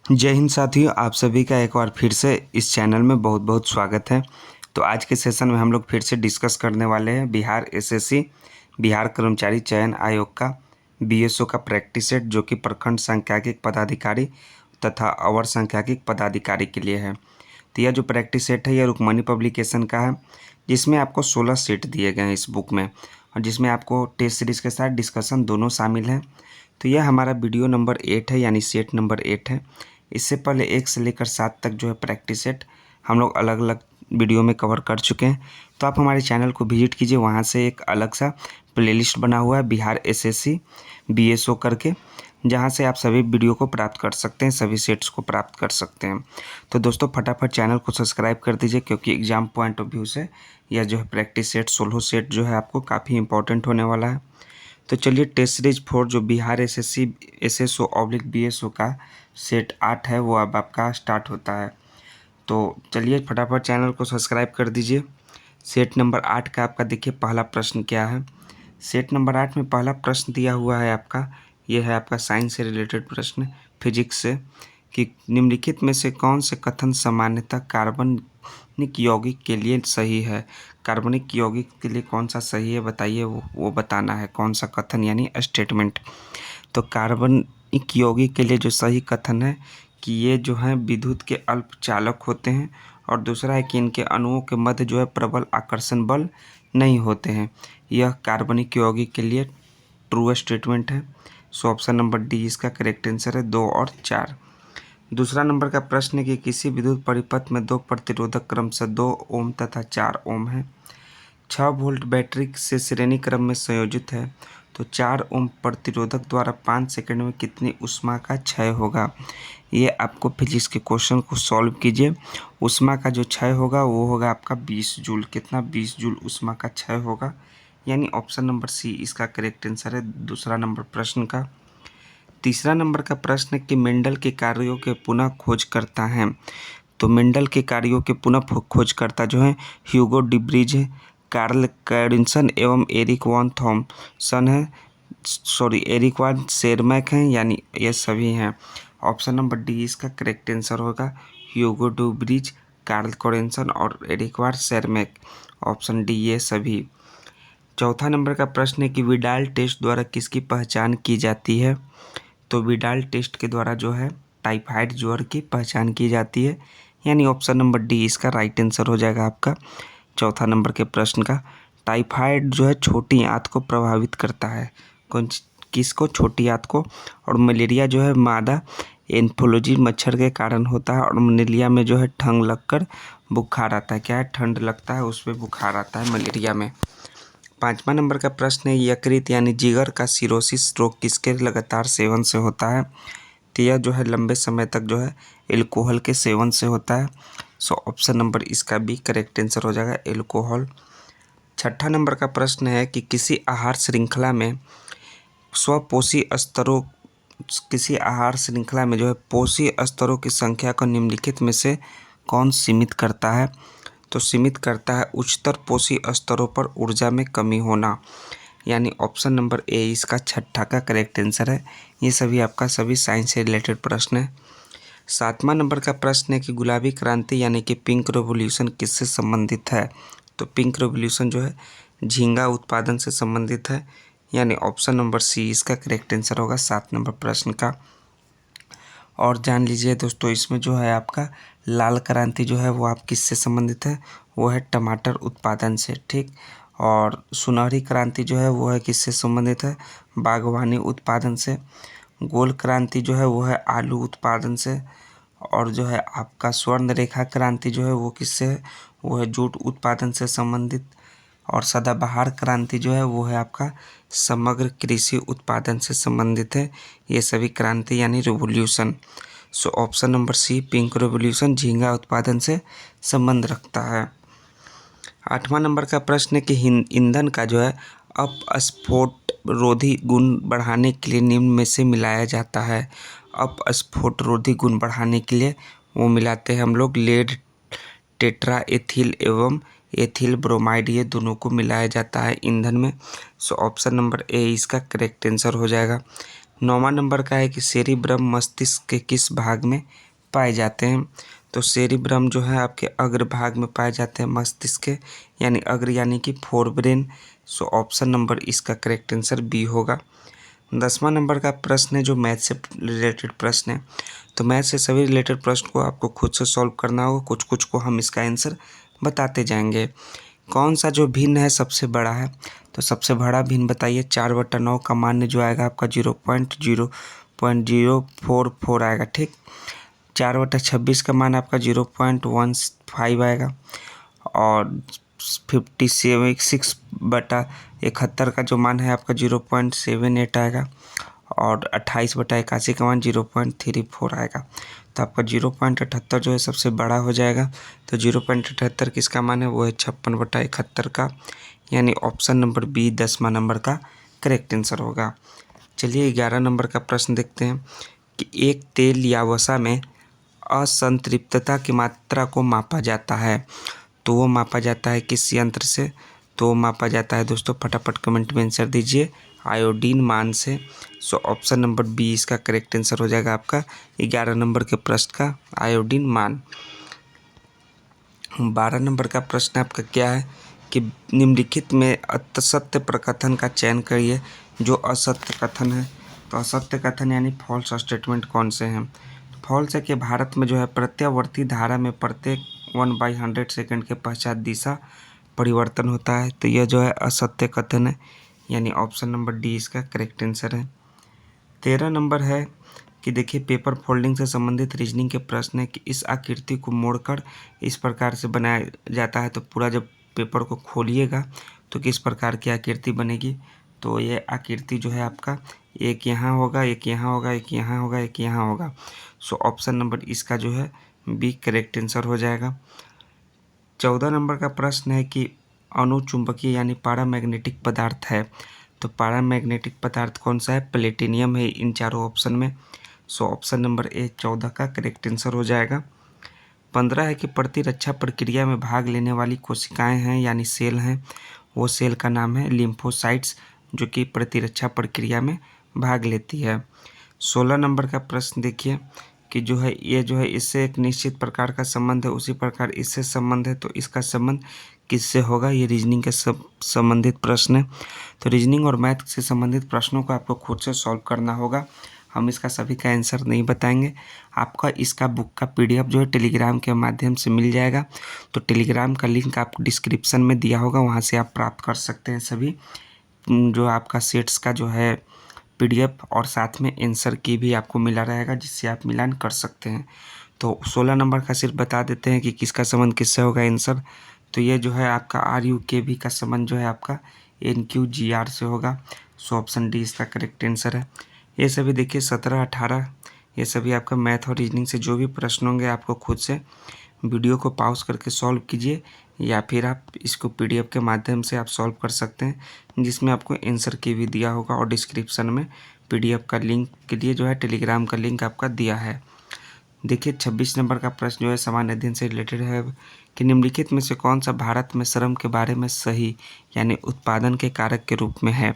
जय हिंद साथियों, आप सभी का एक बार फिर से इस चैनल में बहुत बहुत स्वागत है। तो आज के सेशन में हम लोग फिर से डिस्कस करने वाले हैं बिहार एसएससी बिहार कर्मचारी चयन आयोग का बीएसओ का प्रैक्टिस सेट, जो कि प्रखंड सांख्यिकी पदाधिकारी तथा अवर सांख्यिकी पदाधिकारी के लिए है। तो यह जो प्रैक्टिस सेट है यह रुक्मणी पब्लिकेशन का है, जिसमें आपको 16 सेट दिए गए हैं इस बुक में, और जिसमें आपको टेस्ट सीरीज़ के साथ डिस्कशन दोनों शामिल हैं। तो यह हमारा वीडियो नंबर 8 है, यानी सेट नंबर 8 है। इससे पहले 1 से लेकर 7 तक जो है प्रैक्टिस सेट हम लोग अलग अलग वीडियो में कवर कर चुके हैं। तो आप हमारे चैनल को विजिट कीजिए, वहाँ से एक अलग सा प्लेलिस्ट बना हुआ है बिहार एसएससी बीएसओ करके, जहाँ से आप सभी वीडियो को प्राप्त कर सकते हैं, सभी सेट्स को प्राप्त कर सकते हैं। तो दोस्तों फटाफट चैनल को सब्सक्राइब कर दीजिए, क्योंकि एग्जाम पॉइंट ऑफ व्यू से यह जो है प्रैक्टिस सेट 16 सेट जो है आपको काफ़ी इंपॉर्टेंट होने वाला है। तो चलिए टेस्ट सीरीज 4 जो बिहार एसएससी एसएसओ/बीएसओ का सेट 8 है वो अब आपका स्टार्ट होता है। तो चलिए फटाफट चैनल को सब्सक्राइब कर दीजिए। सेट नंबर 8 का आपका देखिए पहला प्रश्न क्या है। सेट नंबर 8 में पहला प्रश्न दिया हुआ है आपका, यह है आपका साइंस से रिलेटेड प्रश्न, फिजिक्स से, कि निम्नलिखित में से कौन से कथन सामान्यतः कार्बनिक यौगिक के लिए सही है। कार्बनिक यौगिक के लिए कौन सा सही है बताइए, वो बताना है कौन सा कथन यानी स्टेटमेंट। तो कार्बनिक यौगिक के लिए जो सही कथन है कि ये जो है विद्युत के अल्पचालक होते हैं, और दूसरा है कि इनके अणुओं के मध्य जो है प्रबल आकर्षण बल नहीं होते हैं। यह कार्बनिक यौगिक के लिए ट्रू स्टेटमेंट है। सो ऑप्शन नंबर डी इसका करेक्ट आंसर है, 2 और 4। दूसरा नंबर का प्रश्न है कि किसी विद्युत परिपथ में 2 प्रतिरोधक क्रमशः 2 ओम तथा 4 ओम है। 6 वोल्ट बैटरी से श्रेणी क्रम में संयोजित है, तो 4 ओम प्रतिरोधक द्वारा 5 सेकंड में कितनी ऊष्मा का क्षय होगा। ये आपको फिजिक्स के क्वेश्चन को सॉल्व कीजिए। ऊष्मा का जो क्षय होगा वो होगा आपका 20 जूल। कितना? 20 जूल ऊष्मा का क्षय होगा, यानी ऑप्शन नंबर सी इसका करेक्ट आंसर है दूसरा नंबर प्रश्न का। तीसरा नंबर का प्रश्न है कि मेंडल के कार्यों के पुनः खोज करता है। तो मेंडल के कार्यों के पुनः खोजकर्ता जो है ह्यूगो डिब्रीज है, कार्ल कैडिंसन एवं एरिक वॉन थॉमसन है, एरिक वॉन शेरमैक हैं, यानी ये सभी हैं। ऑप्शन नंबर डी इसका करेक्ट आंसर होगा, ह्यूगो डिब्रीज, कार्ल कैडिंसन और एरिक वॉन शेरमैक। ऑप्शन डी ये सभी। चौथा नंबर का प्रश्न है कि विडाल टेस्ट द्वारा किसकी पहचान की जाती है। तो विडाल टेस्ट के द्वारा जो है टाइफाइड ज्वर की पहचान की जाती है, यानी ऑप्शन नंबर डी इसका राइट आंसर हो जाएगा आपका चौथा नंबर के प्रश्न का। टाइफाइड जो है छोटी आंत को प्रभावित करता है, किसको? छोटी आंत को। और मलेरिया जो है मादा एन्फोलॉजी मच्छर के कारण होता है, और मलेरिया में जो है ठंड लगकर बुखार आता है। क्या है? ठंड लगता है, उस पर बुखार आता है मलेरिया में। पाँचवा नंबर का प्रश्न है यकृत यानी जिगर का सिरोसिस रोग किसके लगातार सेवन से होता है। तो यह जो है लंबे समय तक जो है एल्कोहल के सेवन से होता है। सो ऑप्शन नंबर इसका भी करेक्ट आंसर हो जाएगा, एल्कोहल। छठा नंबर का प्रश्न है कि किसी आहार श्रृंखला में जो है पोषी स्तरों की संख्या को निम्नलिखित में से कौन सीमित करता है। तो सीमित करता है उच्चतर पोषी स्तरों पर ऊर्जा में कमी होना, यानी ऑप्शन नंबर ए इसका छठा का करेक्ट आंसर है। ये सभी आपका सभी साइंस से रिलेटेड प्रश्न है। सातवां नंबर का प्रश्न है कि गुलाबी क्रांति यानी कि पिंक रेवोल्यूशन किससे संबंधित है। तो पिंक रेवोल्यूशन जो है झींगा उत्पादन से संबंधित है, यानी ऑप्शन नंबर सी इसका करेक्ट आंसर होगा 7 नंबर प्रश्न का। और जान लीजिए दोस्तों, इसमें जो है आपका लाल क्रांति जो है वो आप किससे संबंधित है, वो है टमाटर उत्पादन से, ठीक। और सुनहरी क्रांति जो है वो है किससे संबंधित है, बागवानी उत्पादन से। गोल क्रांति जो है वो है आलू उत्पादन से। और जो है आपका स्वर्ण रेखा क्रांति जो है वो किससे है, वो है जूट उत्पादन से संबंधित। और सदाबहार क्रांति जो है वो है आपका समग्र कृषि उत्पादन से संबंधित है। ये सभी क्रांति यानी revolution. So option number C pink revolution झींगा उत्पादन से संबंध रखता है। आठवां नंबर का प्रश्न है कि ईंधन का जो है अपस्फोट रोधी गुण बढ़ाने के लिए निम्न में से मिलाया जाता है। अपस्फोट रोधी गुण बढ़ाने के लिए वो मिलाते हैं हम लोग लेड टेट्रा एथिल एवं एथिल ब्रोमाइड, ये दोनों को मिलाया जाता है ईंधन में। सो ऑप्शन नंबर ए इसका करेक्ट आंसर हो जाएगा। 9वां नंबर का है कि सेरिब्रम मस्तिष्क के किस भाग में पाए जाते हैं? तो सेरिब्रम जो है आपके अग्र भाग में पाए जाते हैं मस्तिष्क के, यानी अग्र यानी कि फोरब्रेन। सो ऑप्शन नंबर इसका करेक्ट आंसर बी होगा। 10वां नंबर का प्रश्न है जो मैथ से रिलेटेड प्रश्न है। तो मैथ से सभी रिलेटेड प्रश्न को आपको खुद से सॉल्व करना होगा, कुछ कुछ को हम इसका आंसर बताते जाएंगे। कौन सा जो भिन्न है सबसे बड़ा है? तो सबसे बड़ा भिन्न बताइए। 4/9 का मान जो आएगा आपका 0.044 आएगा, ठीक। 4/26 का मान आपका 0.15 आएगा, और 56/71 का जो मान है आपका 0.78 आएगा, और 28/81 का मान 0.34 आएगा। तो आपका 0.78 जो है सबसे बड़ा हो जाएगा। तो 0.78 किसका मान है? वो है 56/71 का, यानी ऑप्शन नंबर बी 10वां नंबर का करेक्ट आंसर होगा। चलिए 11 नंबर का प्रश्न देखते हैं कि एक तेल या वसा में असंतृप्तता की मात्रा को मापा जाता है, तो वो मापा जाता है किस यंत्र से? तो मापा जाता है दोस्तों, फटाफट कमेंट में आंसर दीजिए, आयोडीन मान से। सो ऑप्शन नंबर बी इसका करेक्ट आंसर हो जाएगा आपका 11 नंबर के प्रश्न का, आयोडीन मान। 12 नंबर का प्रश्न आपका क्या है कि निम्नलिखित में असत्य प्रकथन का चयन करिए जो असत्य कथन है। तो असत्य कथन यानी फॉल्स स्टेटमेंट कौन से हैं? फॉल्स है कि भारत में जो है प्रत्यावर्ती धारा में प्रत्येक 1/100 सेकंड के पश्चात दिशा परिवर्तन होता है। तो यह जो है असत्य कथन है, यानी ऑप्शन नंबर डी इसका करेक्ट आंसर है। 13 नंबर है कि देखिए पेपर फोल्डिंग से संबंधित रीजनिंग के प्रश्न है कि इस आकृति को मोड़कर इस प्रकार से बनाया जाता है। तो पूरा जब पेपर को खोलिएगा तो किस प्रकार की आकृति बनेगी? तो ये आकृति जो है आपका एक यहाँ होगा, एक यहाँ होगा, एक यहाँ होगा, एक यहाँ होगा। सो ऑप्शन नंबर इसका जो है बी करेक्ट आंसर हो जाएगा। 14 नंबर का प्रश्न है कि अनुचुंबकीय यानी पैरामैग्नेटिक पदार्थ है। तो पैरामैग्नेटिक पदार्थ कौन सा है? प्लेटिनियम है इन चारों ऑप्शन में। सो ऑप्शन नंबर ए 14 का करेक्ट आंसर हो जाएगा। 15 है कि प्रतिरक्षा प्रक्रिया में भाग लेने वाली कोशिकाएं हैं यानी सेल हैं, वो सेल का नाम है लिम्फोसाइट्स, जो कि प्रतिरक्षा प्रक्रिया में भाग लेती है। 16 नंबर का प्रश्न देखिए कि जो है ये जो है इससे एक निश्चित प्रकार का संबंध है, उसी प्रकार इससे संबंध है, तो इसका संबंध किससे होगा? ये रीजनिंग के संबंधित प्रश्न है। तो रीजनिंग और मैथ से संबंधित प्रश्नों को आपको खुद से सॉल्व करना होगा, हम इसका सभी का आंसर नहीं बताएंगे। आपका इसका बुक का PDF जो है टेलीग्राम के माध्यम से मिल जाएगा। तो टेलीग्राम का लिंक आपको डिस्क्रिप्शन में दिया होगा, वहाँ से आप प्राप्त कर सकते हैं सभी जो आपका सेट्स का जो है PDF, और साथ में आंसर की भी आपको मिला रहेगा जिससे आप मिलान कर सकते हैं। तो 16 नंबर का सिर्फ बता देते हैं कि किसका संबंध किससे होगा आंसर। तो ये जो है आपका RUKV का संबंध जो है आपका NQGR से होगा। सो ऑप्शन डी इसका करेक्ट आंसर है। ये सभी देखिए 17, 18 ये सभी आपका मैथ और रीजनिंग से जो भी प्रश्न होंगे आपको खुद से वीडियो को पॉज करके सॉल्व कीजिए, या फिर आप इसको PDF के माध्यम से आप सॉल्व कर सकते हैं, जिसमें आपको आंसर की भी दिया होगा, और डिस्क्रिप्शन में PDF का लिंक के लिए जो है टेलीग्राम का लिंक आपका दिया है। देखिए 26 नंबर का प्रश्न जो है सामान्य अध्ययन से रिलेटेड है कि निम्नलिखित में से कौन सा भारत में श्रम के बारे में सही यानी उत्पादन के कारक के रूप में है?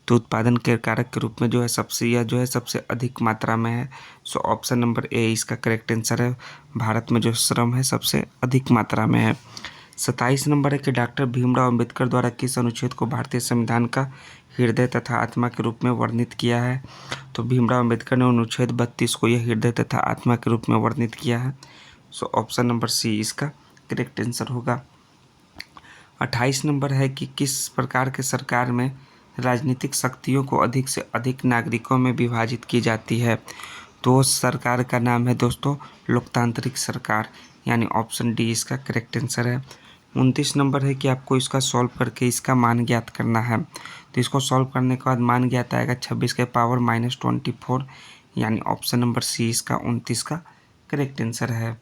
तो उत्पादन के कारक के रूप में जो है यह जो है सबसे अधिक मात्रा में है। सो ऑप्शन नंबर ए इसका करेक्ट आंसर है, भारत में जो श्रम है सबसे अधिक मात्रा में है। 27 नंबर है कि डॉक्टर भीमराव अंबेडकर द्वारा किस अनुच्छेद को भारतीय संविधान का हृदय तथा आत्मा के रूप में वर्णित किया है? तो भीमराव अंबेडकर ने अनुच्छेद 32 को यह हृदय तथा आत्मा के रूप में वर्णित किया है। सो ऑप्शन नंबर सी इसका करेक्ट आंसर होगा। 28 नंबर है कि किस प्रकार के सरकार में राजनीतिक शक्तियों को अधिक से अधिक नागरिकों में विभाजित की जाती है? तो सरकार का नाम है दोस्तों लोकतांत्रिक सरकार, यानी ऑप्शन डी इसका करेक्ट आंसर है। 29 नंबर है कि आपको इसका सॉल्व करके इसका मान ज्ञात करना है। तो इसको सॉल्व करने के बाद मान ज्ञात आएगा 26 के पावर -24, यानी ऑप्शन नंबर सी इसका 29 का करेक्ट आंसर है।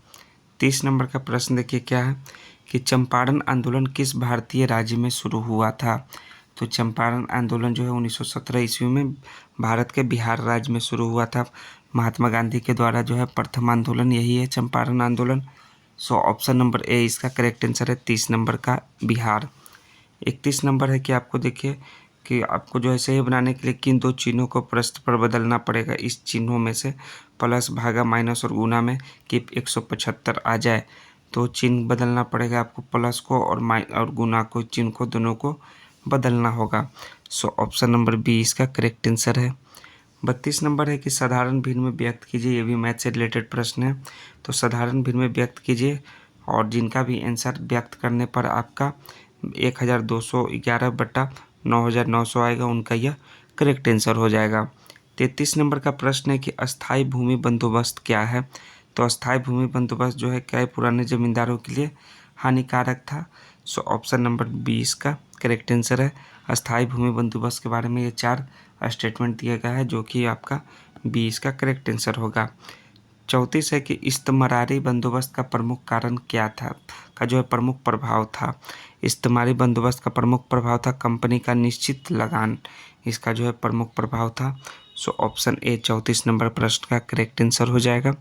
30 नंबर का प्रश्न देखिए क्या है कि चंपारण आंदोलन किस भारतीय राज्य में शुरू हुआ था? तो चंपारण आंदोलन जो है 1917 ईस्वी में भारत के बिहार राज्य में शुरू हुआ था। महात्मा गांधी के द्वारा जो है प्रथम आंदोलन यही है, चंपारण आंदोलन। सो ऑप्शन नंबर ए इसका करेक्ट आंसर है 30 नंबर का बिहार। 31 नंबर है कि आपको देखिए कि आपको जो है सही बनाने के लिए किन दो चिन्हों को प्रश्न पर बदलना पड़ेगा। इस चिन्हों में से प्लस, भागा, माइनस और गुना में कि 175 आ जाए तो चिन्ह बदलना पड़ेगा आपको, प्लस को और गुना को, चिन्ह को दोनों को बदलना होगा। सो ऑप्शन नंबर बी इसका करेक्ट आंसर है। 32 नंबर है कि साधारण भिन्न में व्यक्त कीजिए। ये भी मैथ से रिलेटेड प्रश्न है। तो साधारण भिन्न में व्यक्त कीजिए और जिनका भी आंसर व्यक्त करने पर आपका 1211/9900 आएगा, उनका यह करेक्ट आंसर हो जाएगा। 33 नंबर का प्रश्न है कि अस्थाई भूमि बंदोबस्त क्या है। तो अस्थाई भूमि बंदोबस्त जो है क्या है, पुराने जमींदारों के लिए हानिकारक था। सो ऑप्शन नंबर 20 का करेक्ट आंसर है। अस्थाई भूमि बंदोबस्त के बारे में ये 4 स्टेटमेंट दिया गया है, जो कि आपका 20 का करेक्ट आंसर होगा। 34 है कि इस्तमारी बंदोबस्त का प्रमुख कारण क्या था, का जो है प्रमुख प्रभाव था। इस्तमारी बंदोबस्त का प्रमुख प्रभाव था कंपनी का निश्चित लगान, इसका जो है प्रमुख प्रभाव था। सो ऑप्शन ए 34 नंबर प्रश्न का करेक्ट आंसर हो जाएगा।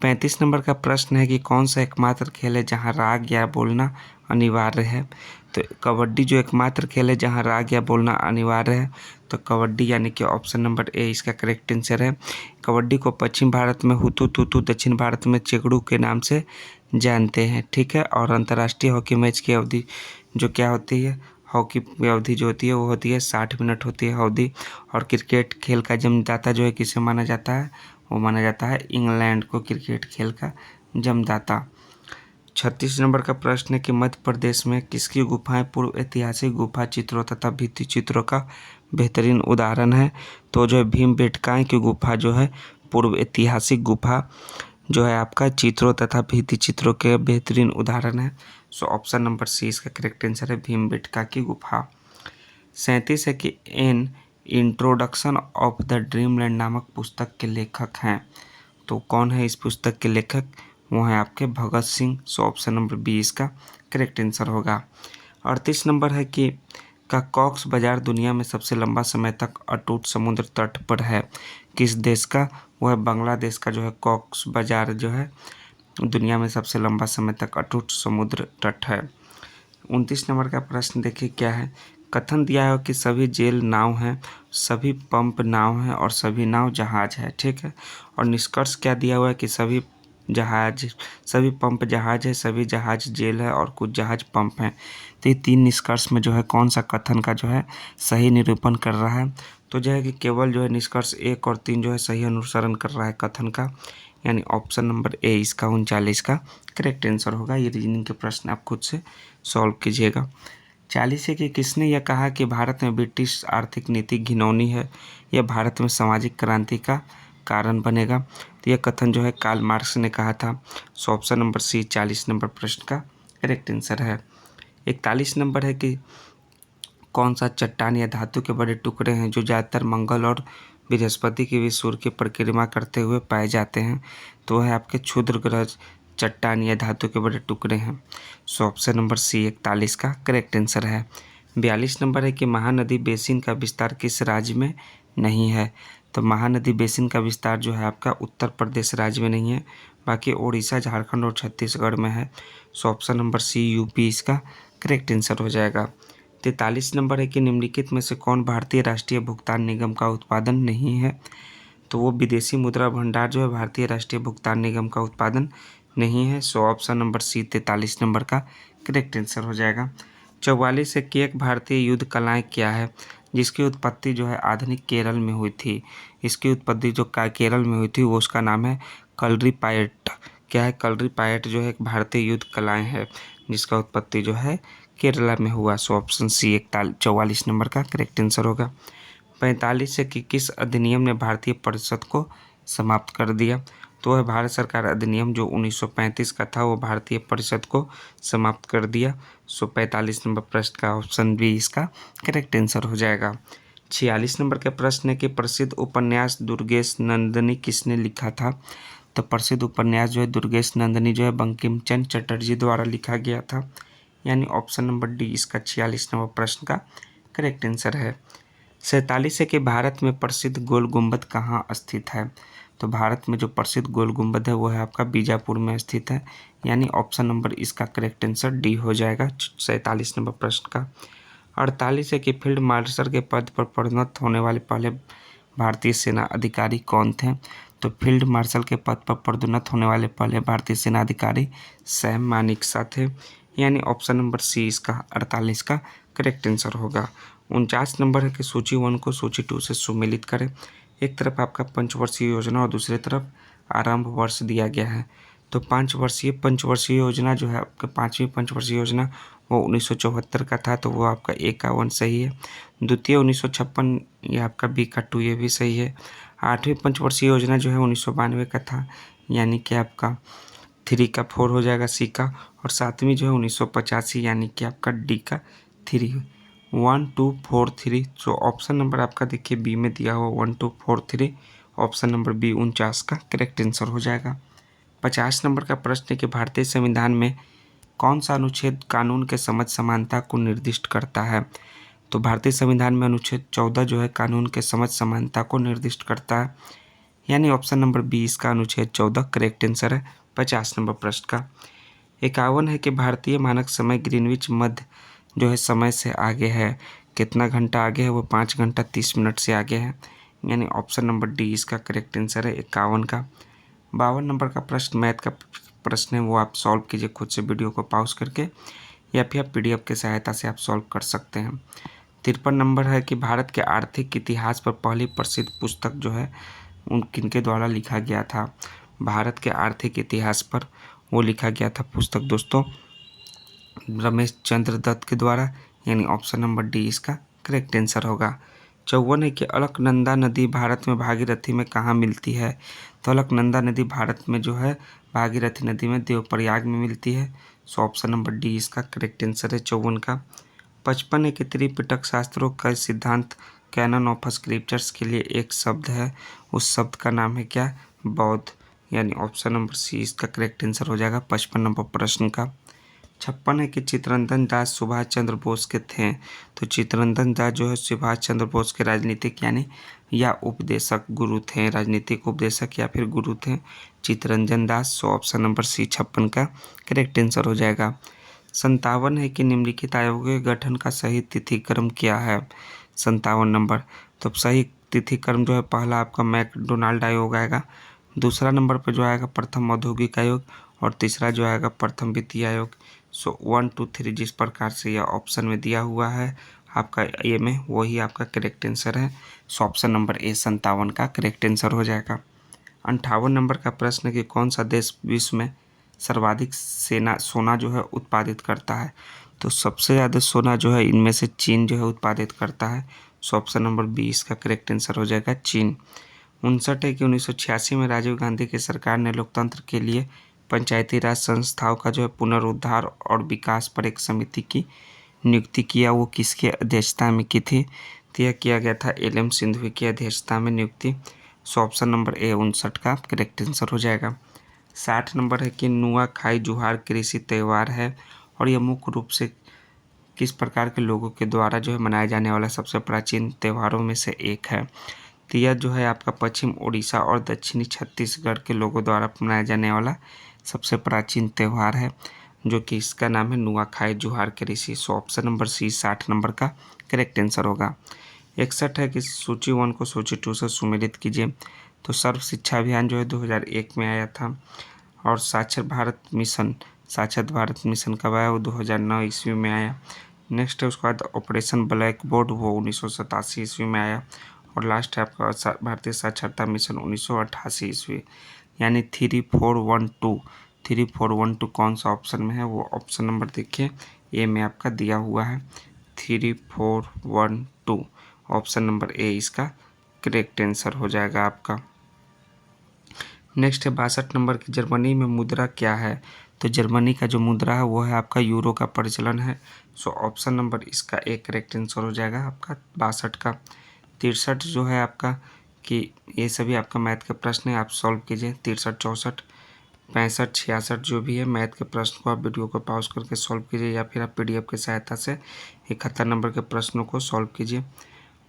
35 नंबर का प्रश्न है कि कौन सा एकमात्र खेल है जहां राग या बोलना अनिवार्य है। तो कबड्डी जो एकमात्र खेल है जहां राग या बोलना अनिवार्य है, तो कबड्डी यानी कि ऑप्शन नंबर ए इसका करेक्ट आंसर है। कबड्डी को पश्चिम भारत में हुतू तुतू, दक्षिण भारत में चेगड़ू के नाम से जानते हैं, ठीक है। और अंतर्राष्ट्रीय हॉकी मैच की अवधि जो क्या होती है, हॉकी की अवधि जो होती है वो होती है 60 मिनट होती है अवधि। और क्रिकेट खेल का जन्मदाता जो है किसे माना जाता है, वो माना जाता है इंग्लैंड को क्रिकेट खेल का जन्मदाता। 36 नंबर का प्रश्न है कि मध्य प्रदेश में किसकी गुफाएं पूर्व ऐतिहासिक गुफा चित्रों तथा भित्ति चित्रों का बेहतरीन उदाहरण है। तो जो है भीमबेटका की गुफा जो है पूर्व ऐतिहासिक गुफा जो है आपका चित्रों तथा भित्ति चित्रों के बेहतरीन उदाहरण है। सो ऑप्शन नंबर सी इसका करेक्ट आंसर है, भीमबेटका की गुफा। 37 है कि an introduction of the dreamland नामक पुस्तक के लेखक हैं। तो कौन है इस पुस्तक के लेखक, वो हैं आपके Bhagat Singh. So option number B इसका करेक्ट आंसर होगा। 38 नंबर है कि कॉक्स बाजार दुनिया में सबसे लंबा समय तक अटूट समुद्र तट पर है, किस देश का, वो है बांग्लादेश का जो है कॉक्स बाजार जो है दुनिया में सबसे लंबा समय तक अटूट समुद्र तट है। 29 नंबर का प्रश्न देखिए क्या है, कथन दिया है कि सभी जेल नाव हैं, सभी पंप नाव हैं और सभी नाव जहाज है, ठीक है। और निष्कर्ष क्या दिया हुआ है कि सभी पंप जहाज है, सभी जहाज जेल है और कुछ जहाज पंप हैं। तो ये 3 निष्कर्ष में जो है कौन सा कथन का जो है सही निरूपण कर रहा है। तो जो है कि केवल जो है निष्कर्ष 1 और 3 जो है सही अनुसरण कर रहा है कथन का, यानी ऑप्शन नंबर ए इसका 39 का करेक्ट आंसर होगा। ये रीजनिंग के प्रश्न आप खुद से सॉल्व कीजिएगा। 40 है कि किसने यह कहा कि भारत में ब्रिटिश आर्थिक नीति घिनौनी है, यह भारत में सामाजिक क्रांति का कारण बनेगा। तो यह कथन जो है कार्ल मार्क्स ने कहा था। सो ऑप्शन नंबर सी 40 नंबर प्रश्न का करेक्ट आंसर है। 41 नंबर है कि कौन सा चट्टान या धातु के बड़े टुकड़े हैं जो ज़्यादातर मंगल और बृहस्पति की भी सूर्य की परिक्रमा करते हुए पाए जाते हैं। तो वह आपके क्षुद्र ग्रह चट्टान या धातु के बड़े टुकड़े हैं। सो ऑप्शन नंबर सी 41 का करेक्ट आंसर है। 42 नंबर है कि महानदी बेसिन का विस्तार किस राज्य में नहीं है। तो महानदी बेसिन का विस्तार जो है आपका उत्तर प्रदेश राज्य में नहीं है, बाकी उड़ीसा, झारखंड और छत्तीसगढ़ में है। So option number C UP इसका करेक्ट आंसर हो जाएगा। 43 नंबर है कि निम्नलिखित में से कौन भारतीय राष्ट्रीय भुगतान निगम का उत्पादन नहीं है। तो वो विदेशी मुद्रा भंडार जो है भारतीय राष्ट्रीय भुगतान निगम का उत्पादन नहीं है। सो ऑप्शन नंबर सी 43 नंबर का करेक्ट आंसर हो जाएगा। 44 है कि एक भारतीय युद्ध कलाएँ क्या है जिसकी उत्पत्ति जो है आधुनिक केरल में हुई थी। इसकी उत्पत्ति जो केरल में हुई थी वो उसका नाम है कलरीपायट्ट। क्या है, कलरीपायट्ट जो है एक भारतीय युद्ध कलाएँ है जिसका उत्पत्ति जो है केरला में हुआ। सो ऑप्शन सी 44 नंबर का करेक्ट आंसर होगा। 45 है कि किस अधिनियम ने भारतीय परिषद को समाप्त कर दिया। तो वह भारत सरकार अधिनियम जो 1935 का था वो भारतीय परिषद को समाप्त कर दिया। सो 45 नंबर प्रश्न का ऑप्शन बी इसका करेक्ट आंसर हो जाएगा। 46 नंबर का प्रश्न है कि प्रसिद्ध उपन्यास दुर्गेश नंदिनी किसने लिखा था। तो प्रसिद्ध उपन्यास जो है दुर्गेश नंदिनी जो है बंकिम चंद्र चटर्जी द्वारा लिखा गया था, यानी ऑप्शन नंबर डी इसका 46 नंबर प्रश्न का करेक्ट आंसर है। 47 है कि भारत में प्रसिद्ध गोल गुंबद कहाँ स्थित है। तो भारत में जो प्रसिद्ध गोल गुंबद है वो है आपका बीजापुर में स्थित है, यानी ऑप्शन नंबर इसका करेक्ट आंसर डी हो जाएगा 47 नंबर प्रश्न का। 48 है कि फील्ड मार्शल के पद पर पदोन्नत होने वाले पहले भारतीय सेना अधिकारी कौन थे? तो फील्ड मार्शल के पद पर पदोन्नत होने वाले पहले भारतीय सेना अधिकारी सैम मानेकशॉ थे। यानी ऑप्शन नंबर सी इसका 48 का करेक्ट आंसर होगा। 49 नंबर है कि सूची 1 को सूची 2 से सुमेलित करें। एक तरफ आपका पंचवर्षीय योजना और दूसरी तरफ आरंभ वर्ष दिया गया है। तो पंचवर्षीय योजना जो है आपका 5वीं पंचवर्षीय योजना वो 1974 का था, तो वो आपका 51 सही है। द्वितीय 1956 ये आपका बी का 2 ये भी सही है। 8वीं पंचवर्षीय योजना जो है 1992 का था, यानी कि आपका 3 का 4 हो जाएगा सी का। और 7वीं जो है 1985 यानी कि आपका डी का 3। 1 2 4 3 जो ऑप्शन नंबर आपका देखिए बी में दिया हुआ 1 2 4 3 ऑप्शन नंबर बी 49 का करेक्ट आंसर हो जाएगा। 50 नंबर का प्रश्न है कि भारतीय संविधान में कौन सा अनुच्छेद कानून के समझ समानता को निर्दिष्ट करता है? तो भारतीय संविधान में अनुच्छेद 14 जो है कानून के समझ समानता को निर्दिष्ट करता है, यानी ऑप्शन नंबर बी इसका अनुच्छेद 14 करेक्ट आंसर है 50 नंबर प्रश्न का। 51 है कि भारतीय मानक समय ग्रीनविच मध्य जो है समय से आगे है, कितना घंटा आगे है? वो 5 घंटा 30 मिनट से आगे है, यानी ऑप्शन नंबर डी इसका करेक्ट आंसर है 51 का। 52 नंबर का प्रश्न मैथ का प्रश्न है, वो आप सॉल्व कीजिए खुद से वीडियो को पॉज करके, या फिर आप पीडीएफ की सहायता से आप सॉल्व कर सकते हैं। 53 नंबर है कि भारत के आर्थिक इतिहास पर पहली प्रसिद्ध पुस्तक जो है उन किनके द्वारा लिखा गया था? भारत के आर्थिक इतिहास पर वो लिखा गया था पुस्तक दोस्तों रमेश चंद्र दत्त के द्वारा, यानी ऑप्शन नंबर डी इसका करेक्ट आंसर होगा। 54 है कि अलकनंदा नदी भारत में भागीरथी में कहाँ मिलती है? तो अलकनंदा नदी भारत में जो है भागीरथी नदी में देवप्रयाग में मिलती है, सो ऑप्शन नंबर डी इसका करेक्ट आंसर है 54 का। 55 है कि त्रिपिटक शास्त्रों का सिद्धांत कैनन ऑफ स्क्रिप्चर्स के लिए एक शब्द है, उस शब्द का नाम है क्या? बौद्ध, यानी ऑप्शन नंबर सी इसका करेक्ट आंसर हो जाएगा 55 नंबर प्रश्न का। 56 है कि चित्तरंजन दास सुभाष चंद्र बोस के थे, तो चित्तरंजन दास जो है सुभाष चंद्र बोस के राजनीतिक यानी या उपदेशक गुरु थे, राजनीतिक उपदेशक या फिर गुरु थे चित्तरंजन दास, सो ऑप्शन नंबर सी 56 का करेक्ट आंसर हो जाएगा। 57 है कि निम्नलिखित आयोगों के गठन का सही तिथिक्रम क्या है? 57 नंबर, तो सही तिथिक्रम जो है पहला आपका मैकडोनाल्ड आयोग आएगा, दूसरा नंबर पर जो आएगा प्रथम औद्योगिक आयोग, और तीसरा जो आएगा प्रथम वित्तीय आयोग। सो 1 2 3 जिस प्रकार से यह ऑप्शन में दिया हुआ है आपका ए में, वही आपका करेक्ट आंसर है, सो ऑप्शन नंबर ए 57 का करेक्ट आंसर हो जाएगा। 58 नंबर का प्रश्न है कि कौन सा देश विश्व में सर्वाधिक सोना जो है उत्पादित करता है? तो सबसे ज़्यादा सोना जो है इनमें से चीन जो है उत्पादित करता है, सो ऑप्शन नंबर बी इसका करेक्ट आंसर हो जाएगा चीन। 59 है कि 1986 में राजीव गांधी की सरकार ने लोकतंत्र के लिए पंचायती राज संस्थाओं का जो है पुनरुद्धार और विकास पर एक समिति की नियुक्ति किया, वो किसकी अध्यक्षता में की थी? तो यह किया गया था एल.एम. सिंघवी की अध्यक्षता में नियुक्ति, सो ऑप्शन नंबर ए 59 का करेक्ट आंसर हो जाएगा। 60 नंबर है कि नुआखाई जुहार कृषि त्यौहार है, और यह मुख्य रूप से किस प्रकार के लोगों के द्वारा जो है मनाया जाने वाला सबसे प्राचीन त्योहारों में से एक है? तो यह जो है आपका पश्चिम उड़ीसा और दक्षिणी छत्तीसगढ़ के लोगों द्वारा मनाया जाने वाला सबसे प्राचीन त्यौहार है, जो कि इसका नाम है नुआखाई जुहार कृषि, so option number C 60 number का करेक्ट आंसर होगा। 61 है कि सूची 1 को सूची 2 से सुमेलित कीजिए। तो सर्व शिक्षा अभियान जो है 2001 में आया था, और साक्षर भारत मिशन कब आया? वो 2009 ईस्वी में आया। नेक्स्ट है उसके बाद ऑपरेशन ब्लैक बोर्ड, वो 1987 ईस्वी में आया, और लास्ट है आपका भारतीय साक्षरता मिशन 1988 ईस्वी, यानी 3412 कौन सा ऑप्शन में है? वो ऑप्शन नंबर देखिए ए में आपका दिया हुआ है 3412, ऑप्शन नंबर ए इसका करेक्ट आंसर हो जाएगा आपका। नेक्स्ट है 62 नंबर की जर्मनी में मुद्रा क्या है? तो जर्मनी का जो मुद्रा है वो है आपका यूरो का प्रचलन है, सो ऑप्शन नंबर इसका एक करेक्ट आंसर हो जाएगा आपका 62 का। 63 जो है आपका कि ये सभी आपका मैथ के प्रश्न है, आप सॉल्व कीजिए। 63 64 65 66 जो भी है मैथ के प्रश्न को आप वीडियो को पॉज करके सॉल्व कीजिए, या फिर आप पीडीएफ की सहायता से 71 नंबर के प्रश्नों को सॉल्व कीजिए।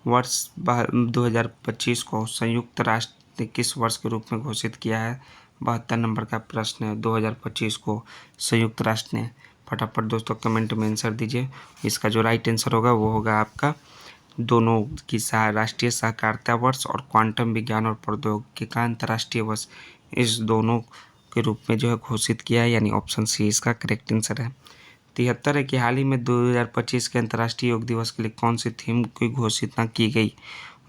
वर्ष 2025 को संयुक्त राष्ट्र ने किस वर्ष के रूप में घोषित किया है? 72 नंबर का प्रश्न है, 2025 को संयुक्त राष्ट्र ने फटाफट दोस्तों कमेंट में आंसर दीजिए। इसका जो राइट आंसर होगा वो होगा आपका दोनों की राष्ट्रीय सहकारिता वर्ष और क्वांटम विज्ञान और प्रौद्योगिकी का अंतर्राष्ट्रीय वर्ष, इस दोनों के रूप में जो है घोषित किया है, यानी ऑप्शन सी इसका करेक्ट आंसर है। 73 है कि हाल ही में 2025 के अंतर्राष्ट्रीय योग दिवस के लिए कौन सी थीम की घोषणा की गई।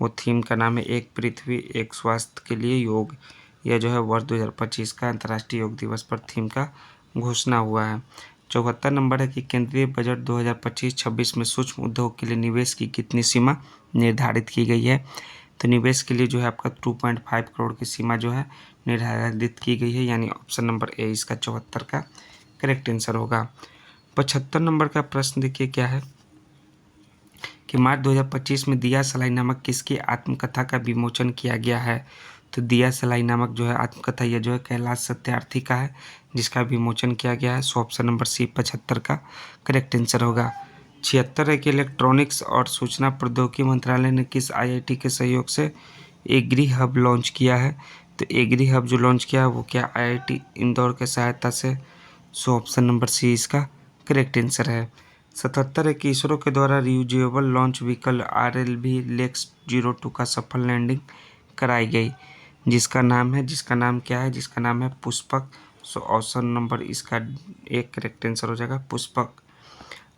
वो थीम का नाम है एक पृथ्वी एक स्वास्थ्य के लिए योग। यह जो है वर्ष 2025 का अंतर्राष्ट्रीय योग दिवस पर थीम का घोषणा हुआ है। 74 नंबर है कि केंद्रीय बजट 2025-26 में सूक्ष्म उद्योग के लिए निवेश की कितनी सीमा निर्धारित की गई है। तो निवेश के लिए जो है आपका 2.5 करोड़ की सीमा जो है निर्धारित की गई है, यानी ऑप्शन नंबर ए इसका 74 का करेक्ट आंसर होगा। 75 नंबर का प्रश्न देखिए क्या है कि मार्च 2025 में दिया सलाई नामक किसकी आत्मकथा का विमोचन किया गया है। तो दिया सलाई नामक जो है आत्मकथा यह जो है कैलाश सत्यार्थी का है, जिसका विमोचन किया गया है। सो ऑप्शन नंबर सी 75 का करेक्ट आंसर होगा। 76 है कि इलेक्ट्रॉनिक्स और सूचना प्रौद्योगिकी मंत्रालय ने किस IIT के सहयोग से एग्री हब लॉन्च किया है। तो एग्री हब जो लॉन्च किया है वो क्या IIT इंदौर के सहायता से। सो ऑप्शन नंबर सी इसका करेक्ट आंसर है। 77 है कि इसरो के द्वारा reusable launch vehicle RLV LEX 02 का सफल लैंडिंग कराई गई, जिसका नाम क्या है, जिसका नाम है पुष्पक। सो ऑप्शन नंबर इसका एक करेक्ट आंसर हो जाएगा पुष्पक।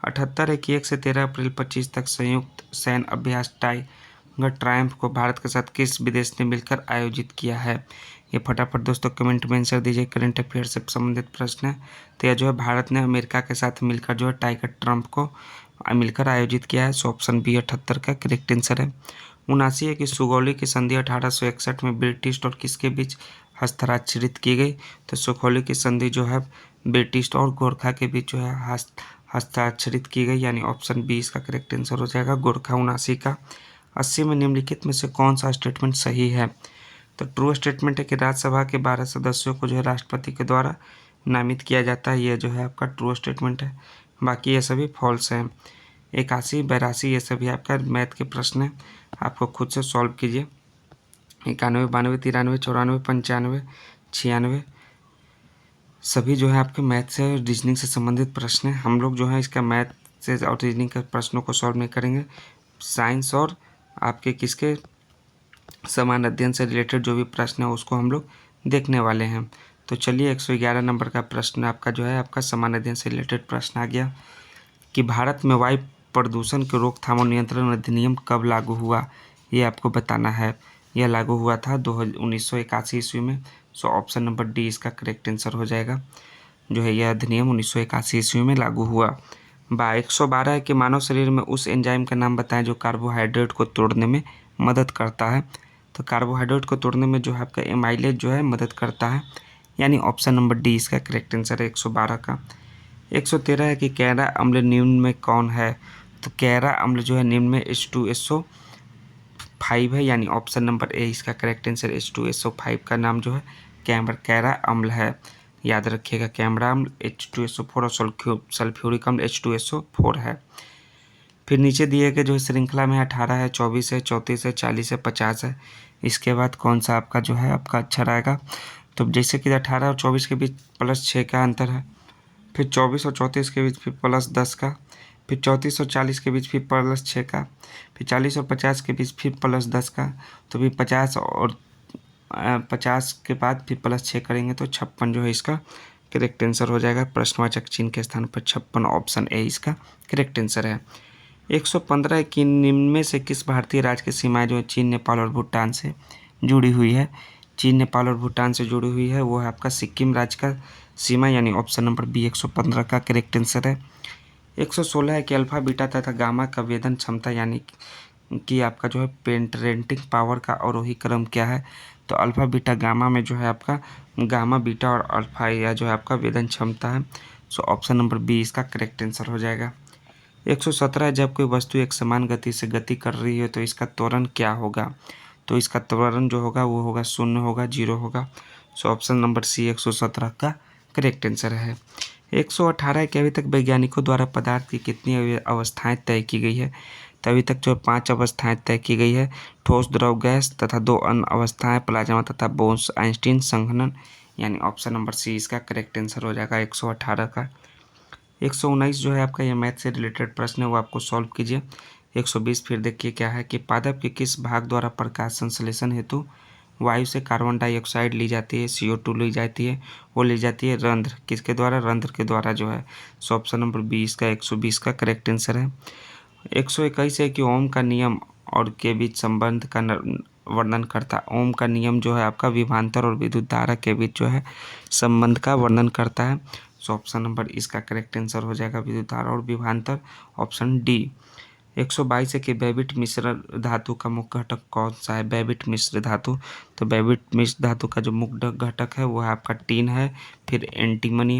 78 है कि 1 से 13 अप्रैल 25 तक संयुक्त सैन्य अभ्यास टाइगर ट्रायम्फ को भारत के साथ किस विदेश ने मिलकर आयोजित किया है। ये फटाफट दोस्तों कमेंट में आंसर दीजिए। करंट अफेयर से संबंधित प्रश्न है। तो यह जो है भारत ने अमेरिका के साथ मिलकर जो है टाइगर ट्रम्प को मिलकर आयोजित किया है। सो ऑप्शन बी 78 का करेक्ट आंसर है। 79 है कि सुगौली की संधि 1861 में ब्रिटिश और किसके बीच हस्ताक्षरित की गई। तो सुगौली की संधि जो है ब्रिटिश और गोरखा के बीच जो है हस्ताक्षरित की गई, यानी ऑप्शन बी इसका करेक्ट आंसर हो जाएगा गोरखा 79 का। 80 में निम्नलिखित में से कौन सा स्टेटमेंट सही है। तो ट्रू स्टेटमेंट है कि राज्यसभा के 12 सदस्यों को जो है राष्ट्रपति के द्वारा नामित किया जाता है, यह जो है आपका ट्रू स्टेटमेंट है। बाकी ये सभी फॉल्स हैं। 81 82 ये सभी आपका मैथ के प्रश्न हैं, आपको खुद से सॉल्व कीजिए। 91 92 93 94 95 96 सभी जो है आपके मैथ से और रीजनिंग से संबंधित प्रश्न हैं। हम लोग जो है इसका मैथ से और रीजनिंग के प्रश्नों को सॉल्व नहीं करेंगे, साइंस और आपके किसके समान अध्ययन से रिलेटेड जो भी प्रश्न है उसको हम लोग देखने वाले हैं। तो चलिए 111 नंबर का प्रश्न आपका जो है आपका समान अध्ययन से रिलेटेड प्रश्न आ गया कि भारत में वायु प्रदूषण के रोकथाम और नियंत्रण अधिनियम कब लागू हुआ, ये आपको बताना है। यह लागू हुआ था 1981 ईस्वी में। सो ऑप्शन नंबर डी इसका करेक्ट आंसर हो जाएगा। जो है यह अधिनियम 1981 ईस्वी में लागू हुआ। 112 है कि मानव शरीर में उस एंजाइम का नाम बताएं जो कार्बोहाइड्रेट को तोड़ने में मदद करता है। तो कार्बोहाइड्रेट को तोड़ने में जो है आपका एमाइलेज जो है मदद करता है, यानी ऑप्शन नंबर डी इसका करेक्ट आंसर है 112 का। 113 है कि कैरा अम्ल निम्न में कौन है। तो कैरा अम्ल जो है निम्न में H2SO5 है, यानी ऑप्शन नंबर ए इसका करेक्ट आंसर H2SO5 का नाम जो है कैरा अम्ल है। याद रखिएगा कैमरा अम्ल H2SO4 और सल्फ्यूरिक अम्ल H2SO4 है। फिर नीचे दिए गए जो श्रृंखला में 18 है, 24 है, 34 है, 40 है, 50 है, इसके बाद कौन सा आपका जो है आपका अच्छा रहेगा। तो जैसे कि 18 और 24 के बीच +6 का अंतर है, फिर 24 और 34 के बीच फिर +10 का, फिर 34 और 40 के बीच फिर +6 का, फिर 40 और 50 के बीच फिर +10 का। तो फिर 50 और 50 के बाद फिर +6 करेंगे तो 56 जो है इसका करेक्ट आंसर हो जाएगा। प्रश्नवाचक चिन्ह के स्थान पर 56 ऑप्शन ए इसका करेक्ट आंसर है। 115 की निम्न में से किस भारतीय राज्य की सीमाएं जो चीन नेपाल और भूटान से जुड़ी हुई है। चीन नेपाल और भूटान से जुड़ी हुई है वो है आपका सिक्किम राज्य का सीमा, यानी ऑप्शन नंबर बी 115 का करेक्ट आंसर है। 116 है कि अल्फा बीटा तथा गामा का वेदन क्षमता यानी कि आपका जो है पेनेट्रेटिंग पावर का अवरोही क्रम क्या है। तो अल्फा बीटा गामा में जो है आपका गामा बीटा और अल्फा या जो है आपका वेदन क्षमता है। सो ऑप्शन नंबर बी इसका करेक्ट आंसर हो जाएगा। 117 जब कोई वस्तु एक समान गति से गति कर रही है तो इसका त्वरण क्या होगा। तो इसका त्वरण जो होगा वो होगा 0 होगा, 0 होगा। सो ऑप्शन नंबर सी 117 का करेक्ट आंसर है। 118 के अभी तक वैज्ञानिकों द्वारा पदार्थ की कितनी अवस्थाएं तय की गई है। तो अभी तक जो 5 अवस्थाएं तय की गई है, ठोस, द्रव, गैस तथा 2 अन्य अवस्थाएं प्लाज्मा तथा बोस आइंस्टीन संघनन, यानी ऑप्शन नंबर सी इसका करेक्ट आंसर हो जाएगा 118 का। 119 जो है आपका ये मैथ से रिलेटेड प्रश्न है, वो आपको सॉल्व कीजिए। 120 फिर देखिए क्या है कि पादप के किस भाग द्वारा प्रकाश संश्लेषण हेतु वायु से कार्बन डाइऑक्साइड ली जाती है, CO2 ली जाती है, वो ली जाती है रंध्र। किसके द्वारा? रंध्र के द्वारा जो है। सो ऑप्शन नंबर 20 का 120 का करेक्ट आंसर है। 121 है कि ओम का नियम और के बीच संबंध का वर्णन करता है। ओम का नियम जो है आपका विभवांतर और विद्युत धारा के बीच जो है संबंध का वर्णन करता है। सो ऑप्शन नंबर इसका करेक्ट आंसर हो जाएगा विद्युत धारा और विभवांतर, ऑप्शन डी। 122 है कि बेबिट मिश्र धातु का मुख्य घटक कौन सा है? बेबिट मिश्र धातु, तो बेबिट मिश्र धातु का जो मुख्य घटक है वो है आपका टीन है, फिर एंटीमनी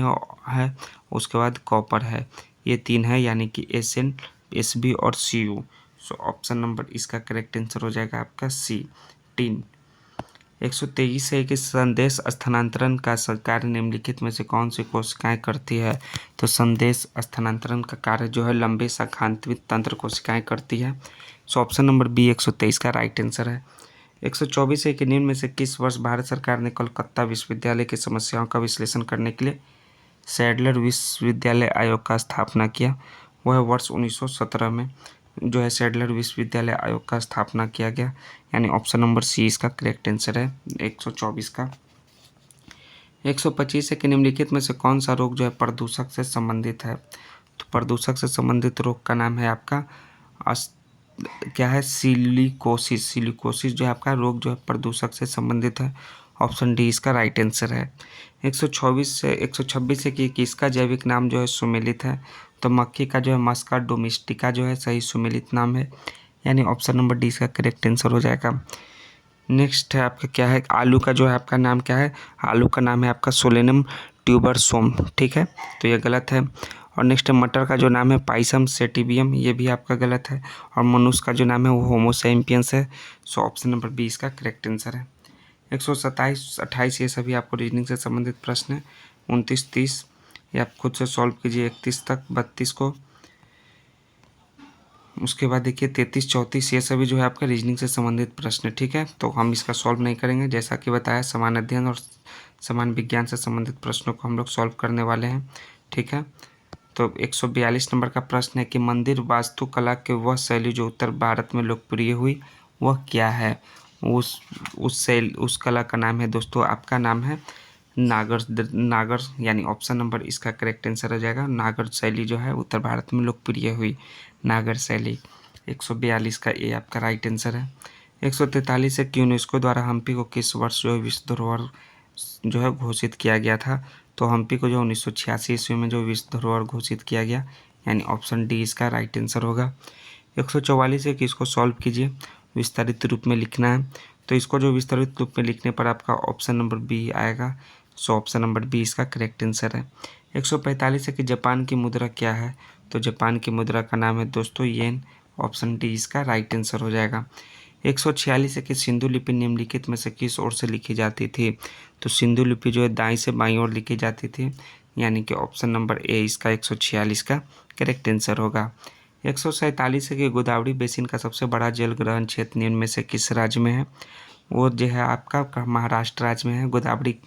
है, उसके बाद कॉपर है। ये तीन है, यानी कि SN, SB और Cu। सो ऑप्शन नंबर इसका करेक्ट आंसर हो जाएगा आपका सी, टीन। 123 है कि संदेश स्थानांतरण का कार्य निम्नलिखित में से कौन सी कोशिकाएं करती है? तो संदेश स्थानांतरण का कार्य जो है लंबे शाखांतरित तंत्र कोशिकाएं करती है। सो ऑप्शन नंबर बी 123 का राइट आंसर है। 124 है कि निम्न में से किस वर्ष भारत सरकार ने कलकत्ता विश्वविद्यालय की समस्याओं का विश्लेषण करने के लिए सैडलर विश्वविद्यालय आयोग का स्थापना किया? वह है वर्ष 1917 में जो है सैडलर विश्वविद्यालय आयोग का स्थापना किया गया, यानी ऑप्शन नंबर सी इसका करेक्ट आंसर है 124 का। 125 है कि निम्नलिखित में से कौन सा रोग जो है प्रदूषक से संबंधित है? तो प्रदूषक से संबंधित रोग का नाम है आपका क्या है? सिलिकोसिस। सिलिकोसिस जो है आपका रोग जो है प्रदूषक से संबंधित है, ऑप्शन डी इसका राइट आंसर है। 126 है कि किसका जैविक नाम जो है सुमेलित है? तो मक्खी का जो है मस्का डोमेस्टिका जो है सही सुमेलित नाम है, यानी ऑप्शन नंबर डी इसका करेक्ट आंसर हो जाएगा। नेक्स्ट है आपका क्या है? आलू का जो है आपका नाम क्या है? आलू का नाम है आपका सोलेनम ट्यूबरसोम, ठीक है, तो ये गलत है। और नेक्स्ट मटर का जो नाम है पाइसम सेटिवियम, ये भी आपका गलत है। और मनुष्य का जो नाम है वो होमो सैपियंस है। सो ऑप्शन नंबर बी इसका करेक्ट आंसर है। 127, 28 ये सभी आपको रीजनिंग से संबंधित प्रश्न है। 29, 30 ये आप खुद से सॉल्व कीजिए 31 तक, 32 को। उसके बाद देखिए 33, 34 ये सभी जो है आपका रीजनिंग से संबंधित प्रश्न है, ठीक है। तो हम इसका सॉल्व नहीं करेंगे, जैसा कि बताया समान अध्ययन और समान विज्ञान से संबंधित प्रश्नों को हम लोग सॉल्व करने वाले हैं, ठीक है। तो 142 नंबर का प्रश्न है कि मंदिर वास्तुकला के वह शैली जो उत्तर भारत में लोकप्रिय हुई वह क्या है? उस कला का नाम है दोस्तों, आपका नाम है नागर, यानी ऑप्शन नंबर इसका करेक्ट आंसर हो जाएगा। नागर शैली जो है उत्तर भारत में लोकप्रिय हुई, नागर शैली। 142 का ए आपका राइट आंसर है। 143 है कि यूनेस्को द्वारा हम्पी को किस वर्ष जो है विश्व धरोहर जो है घोषित किया गया था? तो हम्पी को जो 1986 ईस्वी में जो विश्व धरोहर घोषित किया गया, यानी ऑप्शन डी इसका राइट आंसर होगा। 144 है कि इसको सॉल्व कीजिए, विस्तारित रूप में लिखना है। तो इसको जो विस्तारित रूप में लिखने पर आपका ऑप्शन नंबर बी आएगा। सो ऑप्शन नंबर बी इसका करेक्ट आंसर है। 145 है कि जापान की मुद्रा क्या है? तो जापान की मुद्रा का नाम है दोस्तों येन, ऑप्शन डी इसका राइट आंसर हो जाएगा। 146 है कि सिंधु लिपि निम्नलिखित में से किस ओर से लिखी जाती थी? तो सिंधु लिपि जो है दाईं से बाईं ओर लिखी जाती थी, यानी कि ऑप्शन नंबर ए इसका 146 का करेक्ट आंसर होगा। 147 है कि गोदावरी बेसिन का सबसे बड़ा जल ग्रहण क्षेत्र निम्न में से किस राज्य में है? वो जो है आपका महाराष्ट्र राज्य में है गोदावरी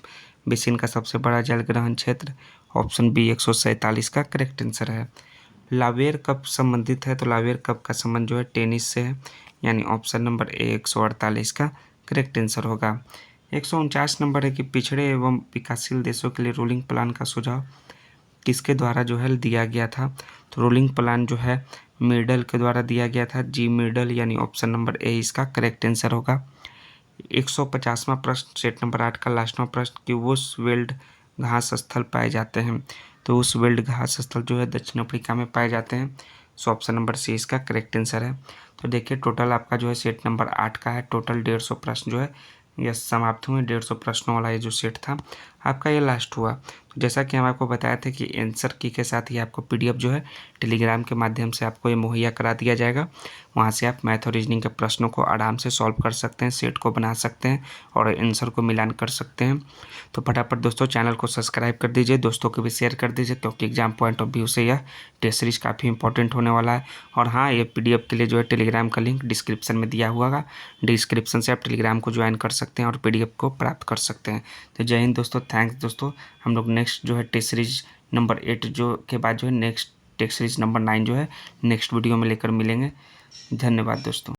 बेसिन का सबसे बड़ा जल ग्रहण क्षेत्र, ऑप्शन बी 147 का करेक्ट आंसर है। लावेर कप संबंधित है, तो लावेर कप का संबंध जो है टेनिस से है, यानी ऑप्शन नंबर ए 148 का करेक्ट आंसर होगा। 149 नंबर है कि पिछड़े एवं विकासशील देशों के लिए रूलिंग प्लान का सुझाव किसके द्वारा जो है दिया गया था? तो रूलिंग प्लान जो है मिडल के द्वारा दिया गया था, जी मिडल, यानी ऑप्शन नंबर ए इसका करेक्ट आंसर होगा। 150वां प्रश्न सेट नंबर 8 का लास्टवां प्रश्न कि उस वेल्ड घास स्थल पाए जाते हैं? तो उस वेल्ड घास स्थल जो है दक्षिण अफ्रीका में पाए जाते हैं। सो ऑप्शन नंबर सी इसका करेक्ट आंसर है। तो देखिए टोटल आपका जो है सेट नंबर 8 का है, टोटल 150 प्रश्न जो है यह समाप्त हुए। 150 प्रश्नों वाला ये जो सेट था आपका ये लास्ट हुआ। तो जैसा कि हम आपको बताया था कि आंसर की के साथ ही आपको PDF जो है टेलीग्राम के माध्यम से आपको ये मुहैया करा दिया जाएगा। वहाँ से आप मैथ और रीजनिंग के प्रश्नों को आराम से सॉल्व कर सकते हैं, सेट को बना सकते हैं और आंसर को मिलान कर सकते हैं। तो फटाफट दोस्तों चैनल को सब्सक्राइब कर दीजिए, दोस्तों को भी शेयर कर दीजिए, क्योंकि एग्जाम पॉइंट ऑफ व्यू से यह टेस्ट सीरीज काफ़ी इंपॉर्टेंट होने वाला है। और हाँ, ये PDF के लिए जो है टेलीग्राम का लिंक डिस्क्रिप्शन में दिया हुआ है, डिस्क्रिप्शन से आप टेलीग्राम को ज्वाइन कर सकते हैं और PDF को प्राप्त कर सकते हैं। तो जय हिंद दोस्तों, थैंक्स दोस्तों। हम लोग नेक्स्ट जो है टेस्ट सीरीज नंबर 8 जो के बाद जो है नेक्स्ट टेस्ट सीरीज नंबर 9 जो है नेक्स्ट वीडियो में लेकर मिलेंगे। धन्यवाद दोस्तों।